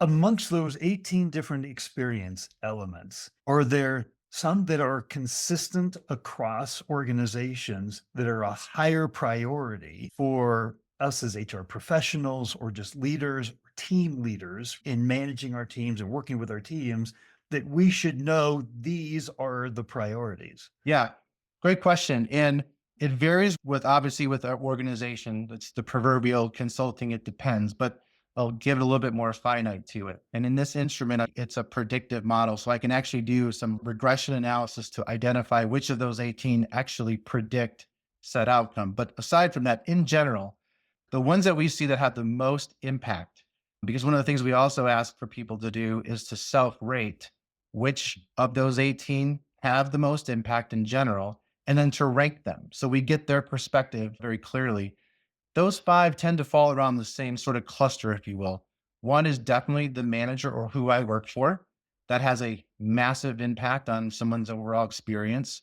Amongst those 18 different experience elements, are there some that are consistent across organizations that are a higher priority for us as HR professionals or just leaders or team leaders in managing our teams and working with our teams that we should know these are the priorities? Yeah, great question. And it varies with obviously with our organization. It's the proverbial consulting, it depends, but I'll give it a little bit more finite to it. And in this instrument, it's a predictive model. So I can actually do some regression analysis to identify which of those 18 actually predict said outcome. But aside from that, in general, the ones that we see that have the most impact, because one of the things we also ask for people to do is to self rate which of those 18 have the most impact in general, and then to rank them. So we get their perspective very clearly. Those five tend to fall around the same sort of cluster, if you will. One is definitely the manager or who I work for. That has a massive impact on someone's overall experience.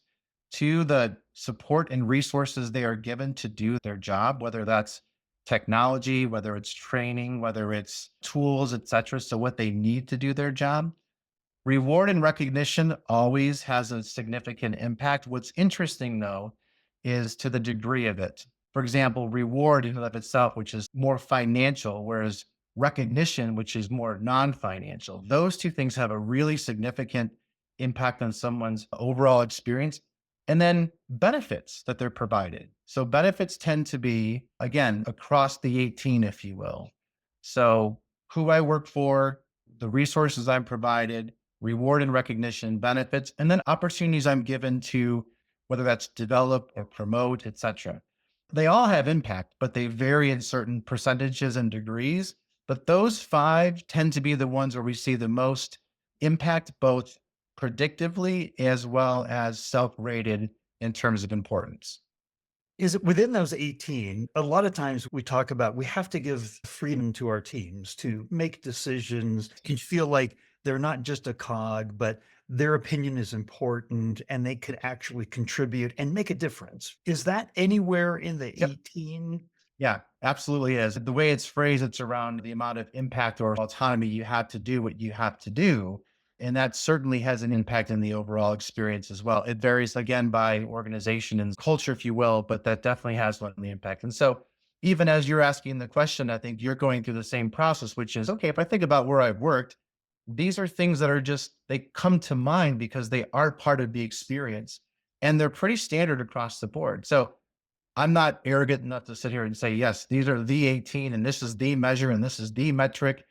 Two, the support and resources they are given to do their job, whether that's technology, whether it's training, whether it's tools, et cetera. So what they need to do their job. Reward and recognition always has a significant impact. What's interesting, though, is to the degree of it. For example, reward in and of itself, which is more financial, whereas recognition, which is more non financial, those two things have a really significant impact on someone's overall experience. And then benefits that they're provided. So benefits tend to be, again, across the 18, if you will. So who I work for, the resources I'm provided, reward and recognition, benefits, and then opportunities I'm given to whether that's develop or promote, et cetera. They all have impact, but they vary in certain percentages and degrees. But those five tend to be the ones where we see the most impact, both predictively as well as self-rated in terms of importance. Is it within those 18, a lot of times we talk about we have to give freedom to our teams to make decisions, can feel like they're not just a cog, but their opinion is important and they could actually contribute and make a difference. Is that anywhere in the Yep. 18? Yeah, absolutely is. The way it's phrased, it's around the amount of impact or autonomy you have to do what you have to do. And that certainly has an impact in the overall experience as well. It varies again by organization and culture, if you will, but that definitely has one the impact. And so, even as you're asking the question, I think you're going through the same process, which is okay, if I think about where I've worked, these are things that are just, they come to mind because they are part of the experience and they're pretty standard across the board. So, I'm not arrogant enough to sit here and say, yes, these are the 18 and this is the measure and this is the metric.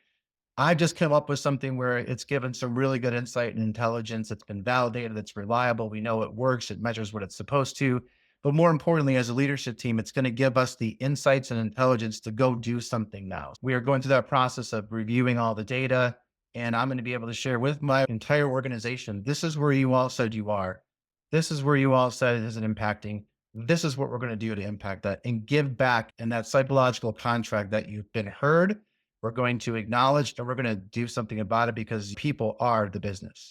I've just come up with something where it's given some really good insight and intelligence. It's been validated. It's reliable. We know it works. It measures what it's supposed to. But more importantly, as a leadership team, it's going to give us the insights and intelligence to go do something now. We are going through that process of reviewing all the data. And I'm going to be able to share with my entire organization, this is where you all said you are. This is where you all said it isn't impacting. This is what we're going to do to impact that and give back in that psychological contract that you've been heard. We're going to acknowledge and we're going to do something about it because people are the business.